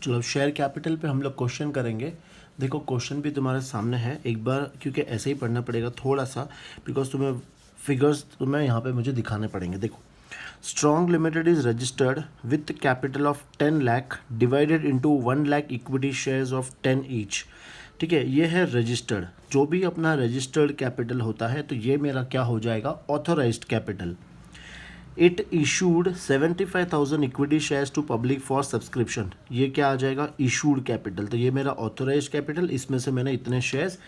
चलो अब share capital पे हम लोग क्वेश्चन करेंगे। देखो क्वेश्चन भी तुम्हारे सामने है एक बार, क्योंकि ऐसे ही पढ़ना पड़ेगा थोड़ा सा, बिकॉज तुम्हें फिगर्स तुम्हें यहाँ पे मुझे दिखाने पड़ेंगे। देखो, strong limited is registered with capital of 10 lakh divided into 1 lakh equity shares of 10 each. ठीक है, ये है रजिस्टर्ड। जो भी अपना रजिस्टर्ड कैपिटल होता है तो ये मेरा क्या हो जाएगा, authorised capital. It issued 75,000 equity shares to public for subscription. ये क्या आ जाएगा, इशूड कैपिटल। तो ये मेरा ऑथोराइज्ड कैपिटल, इसमें से मैंने इतने शेयर्स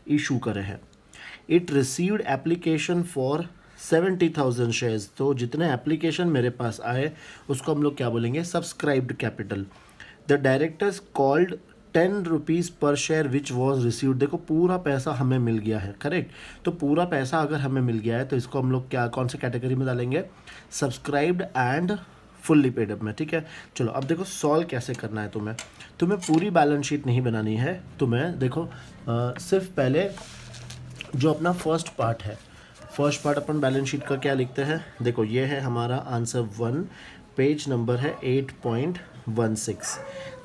इशू करे हैं। It received application for 70,000 shares. तो जितने एप्लीकेशन मेरे पास आए उसको हम लोग क्या बोलेंगे, subscribed capital. The directors called 10 rupees पर शेयर विच वॉज रिसीव्ड। देखो पूरा पैसा हमें मिल गया है, करेक्ट। तो पूरा पैसा अगर हमें मिल गया है तो इसको हम लोग क्या, कौन से कैटेगरी में डालेंगे, subscribed and fully paid up में। ठीक है, चलो अब देखो सॉल्व कैसे करना है। तुम्हें पूरी बैलेंस शीट नहीं बनानी है। तुम्हें देखो सिर्फ पहले जो अपना फर्स्ट पार्ट है, फर्स्ट पार्ट अपन बैलेंस शीट का क्या लिखते हैं। देखो ये है हमारा आंसर 1, पेज नंबर है 8.16।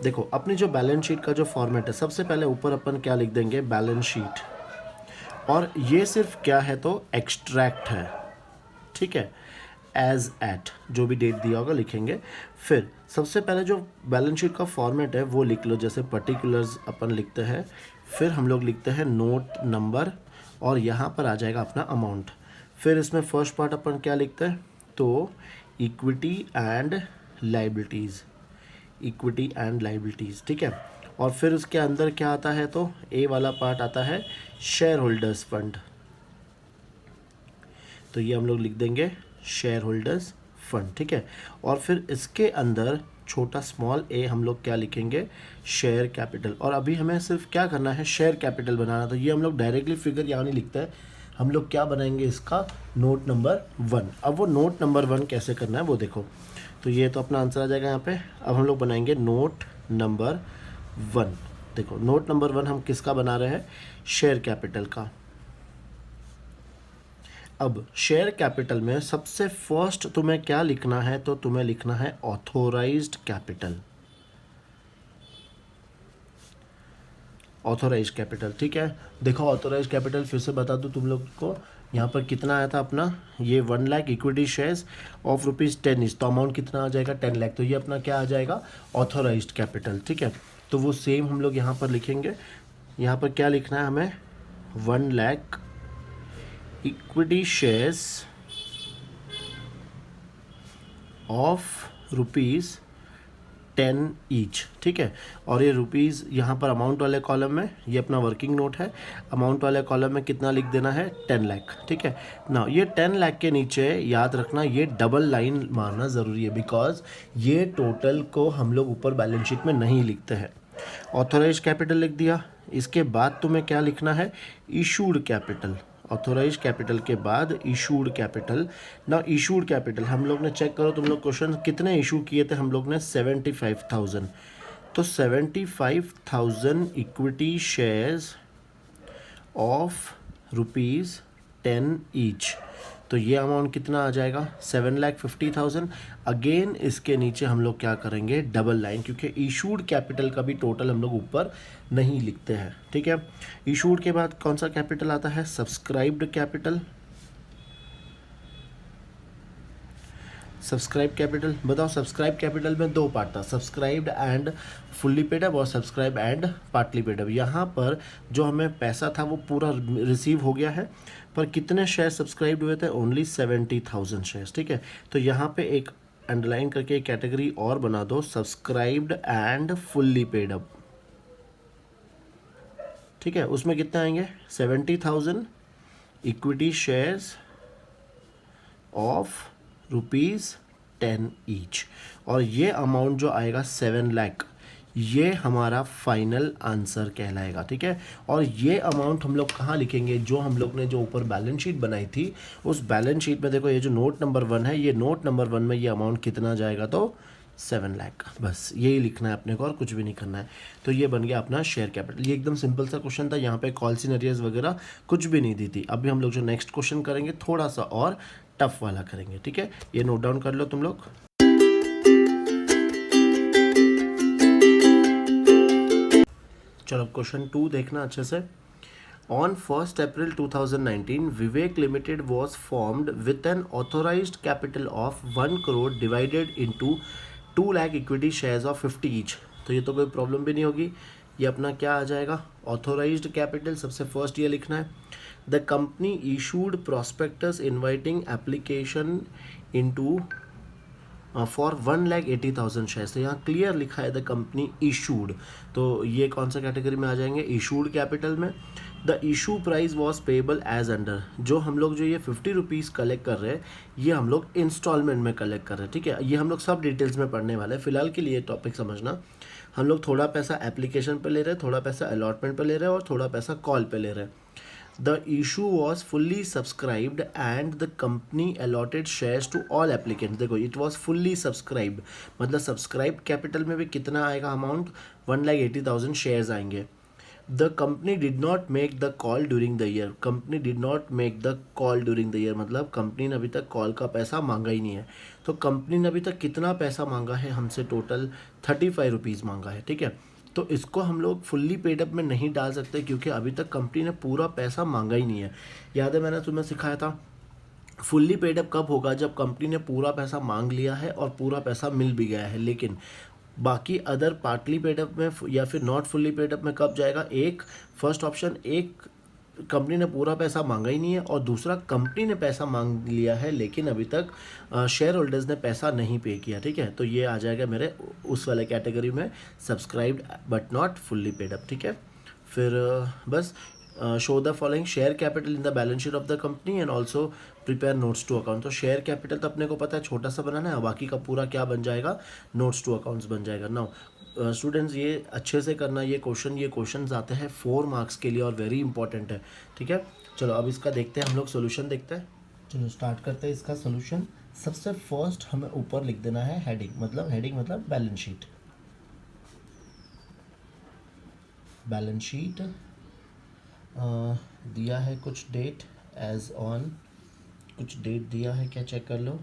देखो अपनी जो बैलेंस शीट का जो फॉर्मेट है, सबसे पहले ऊपर अपन क्या लिख देंगे, बैलेंस शीट। और ये सिर्फ क्या है तो एक्सट्रैक्ट है, ठीक है, एज एट जो भी डेट दिया होगा लिखेंगे। फिर सबसे पहले जो बैलेंस शीट का फॉर्मेट है वो लिख लो, जैसे पर्टिकुलर्स अपन लिखते हैं, फिर हम लोग लिखते हैं नोट नंबर, और यहाँ पर आ जाएगा अपना अमाउंट। फिर इसमें फर्स्ट पार्ट अपन क्या लिखते हैं तो equity and liabilities, equity and liabilities, ठीक है। और फिर उसके अंदर क्या आता है तो ए वाला पार्ट आता है शेयर होल्डर्स फंड। तो ये हम लोग लिख देंगे शेयर होल्डर्स फंड, ठीक है। और फिर इसके अंदर छोटा स्मॉल ए हम लोग क्या लिखेंगे, शेयर कैपिटल। और अभी हमें सिर्फ क्या करना है, शेयर कैपिटल बनाना। तो ये हम लोग डायरेक्टली फिगर यहाँ नहीं लिखते हैं, हम लोग क्या बनाएंगे इसका, नोट नंबर 1। अब वो नोट नंबर 1 कैसे करना है वो देखो। तो ये तो अपना आंसर आ जाएगा यहाँ पे। अब हम लोग बनाएंगे नोट नंबर 1। देखो नोट नंबर 1 हम किसका बना रहे हैं, शेयर कैपिटल का। अब शेयर कैपिटल में सबसे फर्स्ट तुम्हें क्या लिखना है तो तुम्हें लिखना है ऑथोराइज्ड कैपिटल, ऑथोराइज्ड कैपिटल, ठीक है। देखो ऑथोराइज्ड कैपिटल फिर से बता दूं तुम लोग को, यहाँ पर कितना आया था अपना, ये 1 lakh equity shares of ₹10 is, तो अमाउंट कितना आ जाएगा 10 लाख। तो ये अपना क्या आ जाएगा, ऑथोराइज्ड कैपिटल, ठीक है। तो वो सेम हम लोग यहाँ पर लिखेंगे। यहाँ पर क्या लिखना है हमें, 1 lakh equity shares of ₹10 each, ठीक है। और ये रुपीज़ यहाँ पर अमाउंट वाले कॉलम में, ये अपना वर्किंग नोट है, अमाउंट वाले कॉलम में कितना लिख देना है, 10 लाख, ठीक है ना। ये 10 लाख के नीचे याद रखना ये डबल लाइन मारना ज़रूरी है, बिकॉज ये टोटल को हम लोग ऊपर बैलेंस शीट में नहीं लिखते हैं। ऑथोराइज कैपिटल लिख दिया। इसके बाद तुम्हें क्या लिखना है, इशूड कैपिटल। ऑथोराइज कैपिटल के बाद इशूड कैपिटल। ना इशूड कैपिटल हम लोग ने चेक करो, तुम लोग क्वेश्चन कितने इशू किए थे हम लोग ने, 75,000। तो 75,000 इक्विटी शेयर्स ऑफ ₹10 ईच। तो ये अमाउंट कितना आ जाएगा, 7,50,000। अगेन इसके नीचे हम लोग क्या करेंगे, डबल लाइन, क्योंकि इशूड कैपिटल का भी टोटल हम लोग ऊपर नहीं लिखते हैं, ठीक है। इशूड के बाद कौन सा कैपिटल आता है, सब्सक्राइब्ड कैपिटल। सब्सक्राइब कैपिटल बताओ, सब्सक्राइब कैपिटल में 2 पार्ट था, subscribed and fully paid up और subscribe and partly paid up. यहाँ पर जो हमें पैसा था वो पूरा रिसीव हो गया है, पर कितने शेयर सब्सक्राइब हुए थे, ओनली 70,000 शेयर्स, ठीक है। तो यहाँ पे एक अंडरलाइन करके एक कैटेगरी और बना दो, subscribed and fully paid up, ठीक है। उसमें कितने आएंगे, 70,000 इक्विटी शेयर्स ऑफ ₹10 ईच। और ये अमाउंट जो आएगा 7 लाख, ये हमारा फाइनल आंसर कहलाएगा, ठीक है। और ये अमाउंट हम लोग कहाँ लिखेंगे, जो हम लोग ने जो ऊपर बैलेंस शीट बनाई थी उस बैलेंस शीट में देखो, ये जो नोट नंबर 1 है, ये नोट नंबर 1 में ये अमाउंट कितना जाएगा तो 7 लाख। बस यही लिखना है अपने को और कुछ भी नहीं करना है। तो ये बन गया अपना शेयर कैपिटल। ये एकदम सिंपल सा क्वेश्चन था, यहाँ पे कॉल सिनेरियोज वगैरह कुछ भी नहीं दी थी। अभी हम लोग जो नेक्स्ट क्वेश्चन करेंगे थोड़ा सा और टफ वाला करेंगे, ठीक है। ये नोट डाउन कर लो तुम लोग। चलो क्वेश्चन 2 देखना अच्छे से। On 1st April 2019, Vivek Limited was formed with an authorized capital of 1 crore divided into 2 lakh equity shares of 50 each। तो ये तो कोई प्रॉब्लम भी नहीं होगी। ये अपना क्या आ जाएगा, ऑथोराइज्ड कैपिटल। सबसे फर्स्ट ये लिखना है, the company issued prospectus inviting application into for 1,80,000 shares. तो यहाँ क्लियर लिखा है द कंपनी इशूड, तो ये कौन सा कैटेगरी में आ जाएंगे, इशूड कैपिटल में। The issue price was payable as under. जो हम लोग जो ये 50 रुपीज़ कलेक्ट कर रहे हैं, ये हम लोग इंस्टॉलमेंट में कलेक्ट कर रहे हैं, ठीक है। ये हम लोग सब डिटेल्स में पढ़ने वाले हैं, फिलहाल के लिए टॉपिक समझना। हम लोग थोड़ा पैसा एप्लीकेशन पे ले रहे हैं, थोड़ा पैसा अलॉटमेंट पे ले रहे हैं और थोड़ा पैसा कॉल पे ले रहे हैं। The issue was fully subscribed and the company allotted shares to all applicants। देखो it was fully subscribed, मतलब सब्सक्राइब कैपिटल में भी कितना आएगा अमाउंट, 1,80,000 शेयर्स आएंगे। The company did not make the call during the year। Company did not make the call during the year मतलब company ने अभी तक कॉल का पैसा मांगा ही नहीं है। तो कंपनी ने अभी तक कितना पैसा मांगा है हमसे, टोटल 35 रुपीज़ मांगा है, ठीक है। तो इसको हम लोग फुल्ली पेडअप में नहीं डाल सकते क्योंकि अभी तक कंपनी ने पूरा पैसा मांगा ही नहीं है। याद है मैंने तुम्हें सिखाया था, फुल्ली पेडअप कब होगा, जब कंपनी ने पूरा पैसा मांग लिया है और पूरा पैसा मिल भी गया है। लेकिन बाकी अदर पार्टली पेडअप में या फिर नॉट फुल्ली पेडअप में कब जाएगा, एक फर्स्ट ऑप्शन, एक कंपनी ने पूरा पैसा मांगा ही नहीं है और दूसरा कंपनी ने पैसा मांग लिया है लेकिन अभी तक शेयर होल्डर्स ने पैसा नहीं पे किया, ठीक है। तो ये आ जाएगा मेरे उस वाले कैटेगरी में, subscribed but not fully paid up, ठीक है। फिर बस show the following share capital in the balance sheet of the company and also prepare notes to account. तो शेयर कैपिटल तो अपने को पता है छोटा सा बनाना है, बाकी का पूरा क्या बन जाएगा, नोट्स टू अकाउंट्स बन जाएगा। नाउ स्टूडेंट्स ये अच्छे से करना, ये क्वेश्चन आते हैं 4 मार्क्स के लिए और वेरी इंपॉर्टेंट है, ठीक है। चलो अब इसका देखते हैं हम लोग, सोल्यूशन देखते हैं। चलो स्टार्ट करते हैं इसका सोल्यूशन। सबसे फर्स्ट हमें ऊपर लिख देना है हेडिंग मतलब बैलेंस शीट। बैलेंस शीट दिया है कुछ डेट एज ऑन, कुछ डेट दिया है क्या, चेक कर लो,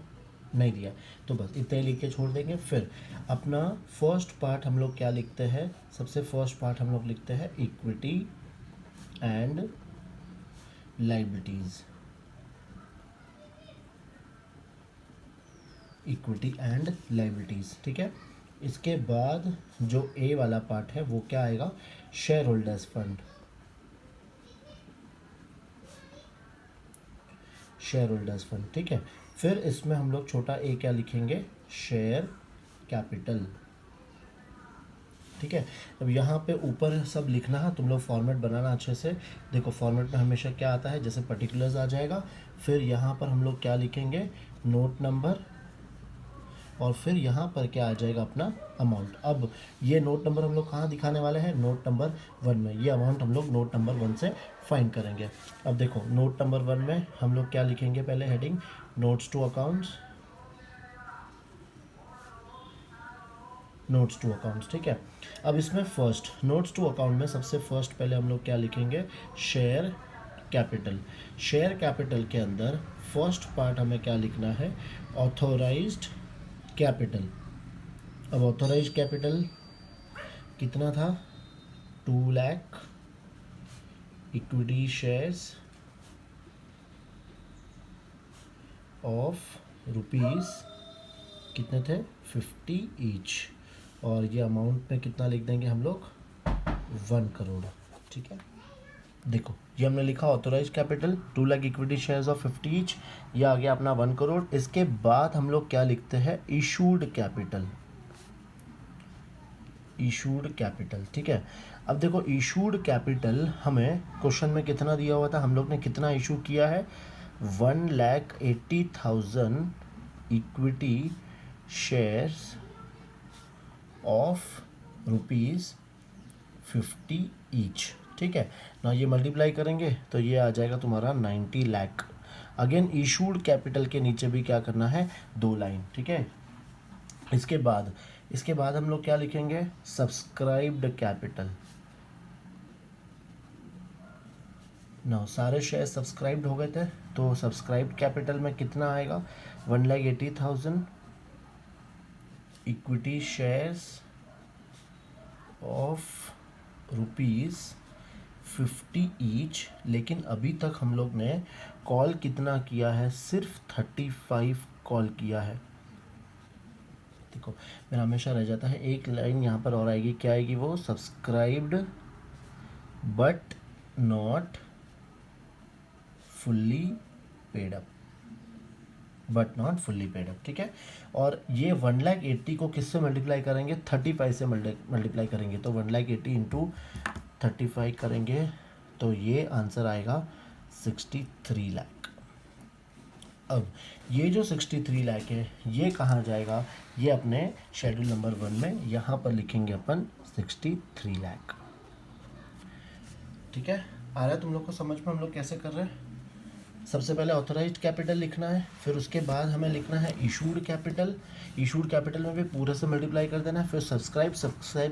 नहीं दिया, तो बस इतने लिख के छोड़ देंगे। फिर अपना फर्स्ट पार्ट हम लोग क्या लिखते हैं, सबसे फर्स्ट पार्ट हम लोग लिखते हैं equity and liabilities. Equity and liabilities, ठीक है। इसके बाद जो ए वाला पार्ट है वो क्या आएगा, share holders fund. Share holders fund, ठीक है। फिर इसमें हम लोग छोटा ए क्या लिखेंगे, शेयर कैपिटल, ठीक है। अब यहाँ पे ऊपर सब लिखना है, तुम लोग फॉर्मेट बनाना अच्छे से। देखो फॉर्मेट में हमेशा क्या आता है, जैसे पर्टिकुलर्स आ जाएगा, फिर यहाँ पर हम लोग क्या लिखेंगे, नोट नंबर, और फिर यहाँ पर क्या आ जाएगा, अपना अमाउंट। अब ये नोट नंबर हम लोग कहाँ दिखाने वाले हैं, नोट नंबर 1 में। ये अमाउंट हम लोग नोट नंबर 1 से फाइंड करेंगे। अब देखो नोट नंबर 1 में हम लोग क्या लिखेंगे, पहले heading notes to accounts, notes to accounts, ठीक है। अब इसमें फर्स्ट नोट्स टू अकाउंट में सबसे फर्स्ट पहले हम लोग क्या लिखेंगे, शेयर कैपिटल। शेयर कैपिटल के अंदर फर्स्ट पार्ट हमें क्या लिखना है, ऑथोराइज्ड कैपिटल। अब ऑथोराइज्ड कैपिटल कितना था, 2 lakh equity shares of rupees कितने थे, 50 ईच, और ये अमाउंट में कितना लिख देंगे हम लोग, 1 करोड़, ठीक है। देखो ये हमने लिखा authorise capital 2 lakh equity shares of 50 each, ये आ गया अपना 1 करोड़। इसके बाद हम लोग क्या लिखते हैं, इशूड कैपिटल। इशूड कैपिटल, ठीक है। अब देखो इशूड कैपिटल हमें क्वेश्चन में कितना दिया हुआ था, हम लोग ने कितना इशू किया है, 1,80,000 equity shares of rupees 50 each, ठीक है ना। ये मल्टीप्लाई करेंगे तो ये आ जाएगा तुम्हारा 90 लाख। अगेन इशूड कैपिटल के नीचे भी क्या करना है, 2 लाइन, ठीक है। इसके बाद हम लोग क्या लिखेंगे, सब्सक्राइब्ड कैपिटल। ना सारे शेयर सब्सक्राइब्ड हो गए थे, तो सब्सक्राइब्ड कैपिटल में कितना आएगा, 1,80,000 इक्विटी शेयर्स ऑफ ₹50 ईच, लेकिन अभी तक हम लोग ने कॉल कितना किया है, सिर्फ 35 कॉल किया है। देखो मेरा हमेशा रह जाता है एक लाइन यहाँ पर और आएगी, क्या आएगी वो, subscribed but not fully paid up, but not fully paid up, ठीक है। और ये 1,80,000 को किससे मल्टीप्लाई करेंगे, 35 से मल्टीप्लाई करेंगे, तो 1,80,000 इंटू 35 करेंगे तो ये आंसर आएगा 63 लाख। अब ये जो 63 लाख है ये कहाँ जाएगा, ये अपने शेड्यूल नंबर 1 में यहाँ पर लिखेंगे अपन 63 लाख, ठीक है। आ रहा है तुम लोग को समझ में हम लोग कैसे कर रहे हैं। सबसे पहले ऑथराइज्ड कैपिटल लिखना है, फिर उसके बाद हमें लिखना है इशूड कैपिटल। इशूड कैपिटल में भी पूरे से मल्टीप्लाई कर देना है, फिर सब्सक्राइब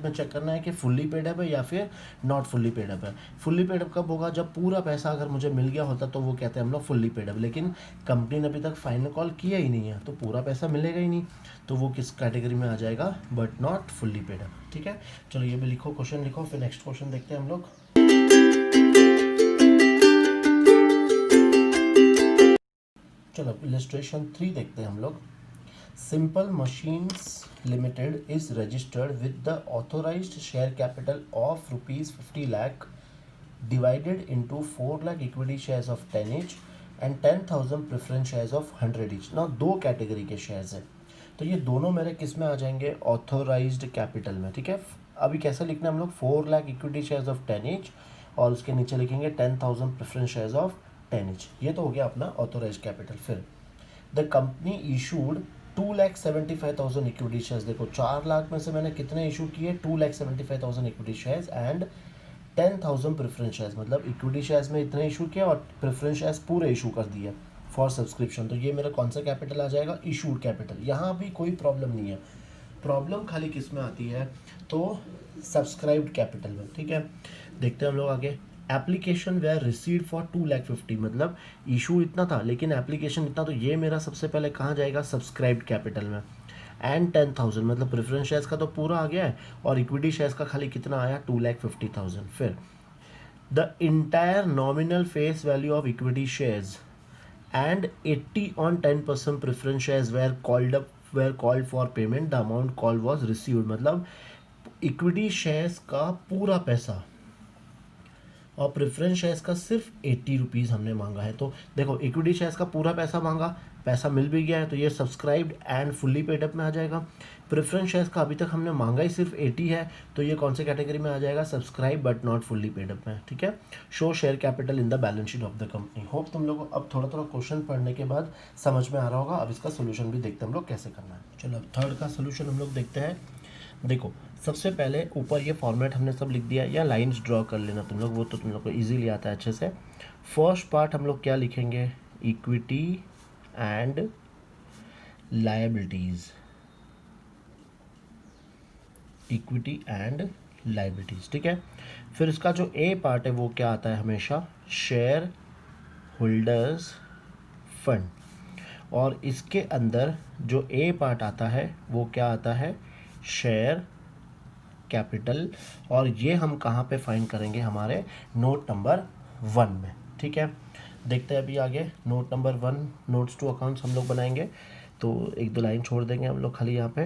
में चेक करना है कि फुल्ली पेड अप है या फिर नॉट फुल्ली पेड अप है। फुल्ली पेड अप कब होगा, जब पूरा पैसा अगर मुझे मिल गया होता तो वो कहते हैं हम लोग फुल्ली पेड अप, लेकिन कंपनी ने अभी तक फाइनल कॉल किया ही नहीं है तो पूरा पैसा मिलेगा ही नहीं, तो वो किस कैटेगरी में आ जाएगा, but not fully paid up, ठीक है। चलो ये भी लिखो, क्वेश्चन लिखो, फिर नेक्स्ट क्वेश्चन देखते हैं हम लोग। चलो इलस्ट्रेशन 3 देखते हैं हम लोग। Simple machines limited is registered with the authorised share capital of ₹50 lakh divided into 4 lakh equity shares of 10 each and 10,000 preference shares of 100 each। ना दो कैटेगरी के शेयर्स हैं, तो ये दोनों मेरे किस में आ जाएंगे, ऑथोराइज्ड कैपिटल में, ठीक है। अभी कैसे लिखना है हम लोग, 4 lakh equity shares of 10 each और उसके नीचे लिखेंगे 10,000 प्रेफरेंस शेयर्स ऑफ 10 each। ये तो हो गया अपना ऑथोराइज्ड कैपिटल। फिर the company issued 2,75,000 equity shares. देखो 4 लाख में से मैंने कितने इशू किए, 2,75,000 equity shares and 10,000 preference shares, मतलब इक्विटी शेयर्स में इतने इशू किया और प्रेफरेंस शेयर्स पूरे इशू कर दिए फॉर सब्सक्रिप्शन। तो ये मेरा कौन सा कैपिटल आ जाएगा, इशूड कैपिटल। यहाँ भी कोई प्रॉब्लम नहीं है, प्रॉब्लम खाली किस में आती है, तो सब्सक्राइब्ड कैपिटल में, ठीक है। देखते हैं हम लोग आगे। एप्लीकेशन वेयर रिसीव्ड फॉर 2,50,000, मतलब इशू इतना था लेकिन एप्लीकेशन इतना, तो ये मेरा सबसे पहले कहाँ जाएगा, सब्सक्राइब्ड कैपिटल में। एंड 10,000 मतलब प्रेफरेंस शेयर्स का तो पूरा आ गया है और इक्विटी शेयर्स का खाली कितना आया, 2,50,000। फिर the entire nominal face value of equity shares and 80 on 10% preference shares where called for payment, the amount call was received, मतलब इक्विटी शेयर्स का पूरा पैसा और प्रेफरेंस शेयर्स का सिर्फ 80 रुपीज़ हमने मांगा है। तो देखो इक्विटी शेयर्स का पूरा पैसा मांगा, पैसा मिल भी गया है, तो ये subscribed and fully paid up में आ जाएगा। प्रेफरेंस शेयर्स का अभी तक हमने मांगा ही सिर्फ 80 है, तो ये कौन से कैटेगरी में आ जाएगा, subscribe but not fully paid up में, ठीक है। Show share capital in the balance sheet of the company. Hope तुम लोग अब थोड़ा थोड़ा क्वेश्चन पढ़ने के बाद समझ में आ रहा होगा। अब इसका सोल्यूशन भी देखते हैं हम लोग कैसे करना है। चलो अब थर्ड का सोल्यूशन हम लोग देखते हैं। देखो सबसे पहले ऊपर ये फॉर्मेट हमने सब लिख दिया, या लाइंस ड्रॉ कर लेना तुम लोग, वो तो तुम लोग को इजीली आता है अच्छे से। फर्स्ट पार्ट हम लोग क्या लिखेंगे, equity and liabilities, equity and liabilities, ठीक है। फिर इसका जो ए पार्ट है वो क्या आता है हमेशा, शेयर होल्डर्स फंड, और इसके अंदर जो ए पार्ट आता है वो क्या आता है, शेयर कैपिटल, और ये हम कहाँ पे फाइंड करेंगे, हमारे नोट नंबर 1 में, ठीक है। देखते हैं अभी आगे note number 1, notes to accounts हम लोग बनाएंगे, तो एक दो लाइन छोड़ देंगे हम लोग खाली यहाँ पे,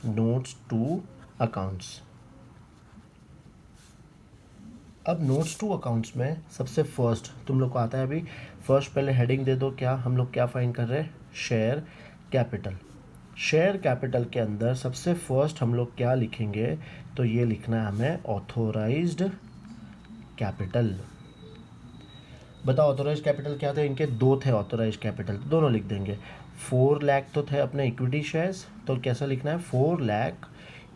नोट्स टू अकाउंट्स। अब नोट्स टू अकाउंट्स में सबसे फर्स्ट तुम लोग को आता है, अभी फर्स्ट पहले हेडिंग दे दो, क्या हम लोग क्या फाइंड कर रहे हैं, शेयर कैपिटल। शेयर कैपिटल के अंदर सबसे फर्स्ट हम लोग क्या लिखेंगे, तो ये लिखना है हमें ऑथोराइज्ड कैपिटल। बताओ ऑथोराइज्ड कैपिटल क्या थे, इनके दो थे ऑथोराइज्ड कैपिटल, तो दोनों लिख देंगे। 4 लाख तो थे अपने इक्विटी शेयर्स, तो कैसा लिखना है, 4 lakh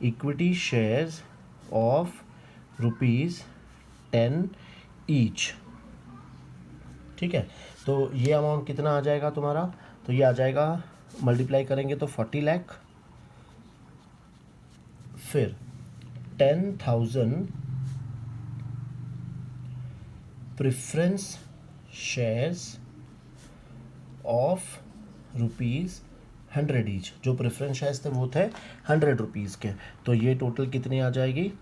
equity shares of ₹10 each, ठीक है। तो ये अमाउंट कितना आ जाएगा तुम्हारा, तो ये आ जाएगा, मल्टीप्लाई करेंगे तो 40 लाख, फिर 10,000 प्रेफरेंस शेयर्स ऑफ ₹100 ईच, जो प्रेफरेंस शेयर्स थे वो थे 100 रुपीज़ के, तो ये टोटल कितनी आ जाएगी,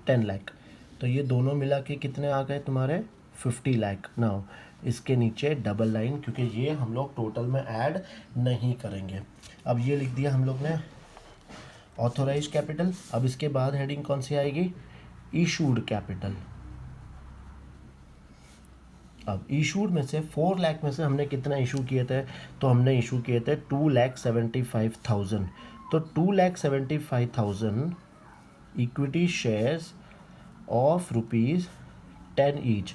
10 लाख। तो तो ये दोनों मिला के कितने आ गए तुम्हारे 50 लाख। नाउ इसके नीचे डबल लाइन, क्योंकि ये हम लोग टोटल में ऐड नहीं करेंगे। अब ये लिख दिया हम लोग ने ऑथोराइज कैपिटल। अब इसके बाद हेडिंग कौन सी आएगी, इशूड कैपिटल। अब इशूड में से 4 लाख में से हमने कितना इशू किए थे, तो हमने इशू किए थे 2,75,000। तो 2,75,000 इक्विटी शेयर्स ऑफ ₹10 ईच,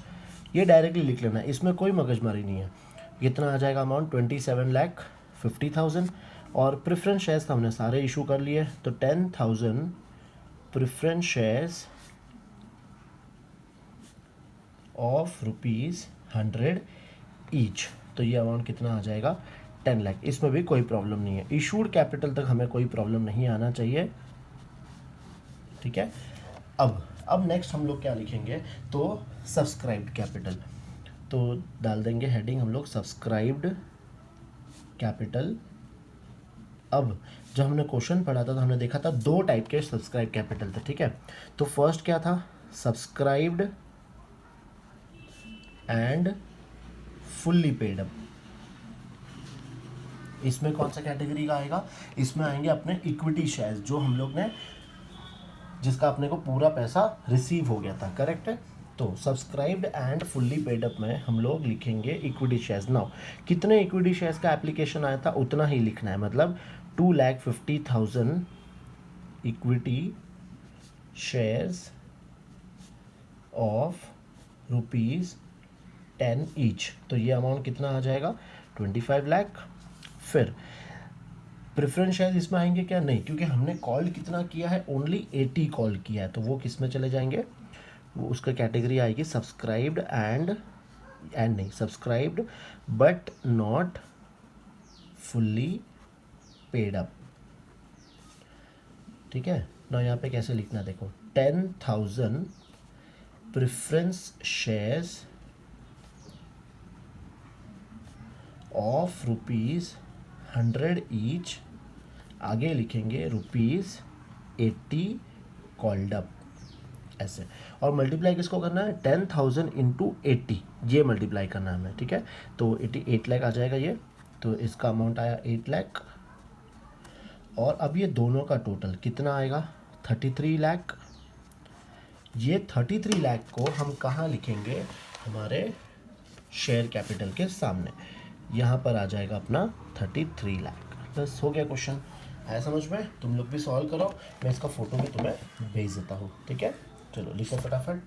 ये डायरेक्टली लिख लेना है, इसमें कोई मगजमारी नहीं है। कितना आ जाएगा अमाउंट 27,50,000। और प्रेफरेंस शेयर्स हमने सारे इशू कर लिए, तो 10,000 प्रेफरेंस शेयर्स ऑफ ₹100 ईच। तो ये अमाउंट कितना आ जाएगा 10 लाख। इसमें भी कोई प्रॉब्लम नहीं है, इशूड कैपिटल तक हमें कोई प्रॉब्लम नहीं आना चाहिए, ठीक है। अब नेक्स्ट हम लोग क्या लिखेंगे, तो सब्सक्राइब्ड कैपिटल। तो डाल देंगे हेडिंग हम लोग सब्सक्राइब्ड कैपिटल। अब जब हमने क्वेश्चन पढ़ा था तो हमने देखा था 2 टाइप के सब्सक्राइब कैपिटल थे, ठीक है। तो फर्स्ट क्या था, subscribed and fully paid up. इसमें कौन सा कैटेगरी का आएगा, इसमें आएंगे अपने इक्विटी शेयर्स, जो हम लोग ने, जिसका अपने को पूरा पैसा रिसीव हो गया था, करेक्ट है। तो subscribed and fully paid up में हम लोग लिखेंगे इक्विटी शेयर्स। नाउ कितने इक्विटी शेयर्स का एप्लीकेशन आया था उतना ही लिखना है, मतलब 2,50,000 इक्विटी शेयर्स ऑफ ₹10 ईच। तो ये अमाउंट कितना आ जाएगा 25 लाख। फिर प्रेफरेंस शेयर इसमें आएंगे क्या, नहीं, क्योंकि हमने कॉल कितना किया है, ओनली 80 कॉल किया है, तो वो किस में चले जाएंगे, वो उसका कैटेगरी आएगी सब्सक्राइब्ड एंड नहीं, subscribed but not fully paid up, ठीक है ना। यहाँ पे कैसे लिखना देखो, 10,000 प्रेफरेंस शेयर्स ऑफ ₹100 ईच, आगे लिखेंगे ₹80 कॉल्ड अप, ऐसे। और मल्टीप्लाई किसको करना है, 10,000 इंटू 80, ये मल्टीप्लाई करना है हमें, ठीक है। तो 88 लाख आ जाएगा ये, तो इसका अमाउंट आया 8 लाख। और अब ये दोनों का टोटल कितना आएगा 33 लाख। ये 33 लाख को हम कहाँ लिखेंगे, हमारे शेयर कैपिटल के सामने, यहाँ पर आ जाएगा अपना 33 लाख। बस हो गया क्वेश्चन, आया समझ में। तुम लोग भी सॉल्व करो, मैं इसका फ़ोटो भी तुम्हें भेज देता हूँ, ठीक है। चलो लिखो फटाफट।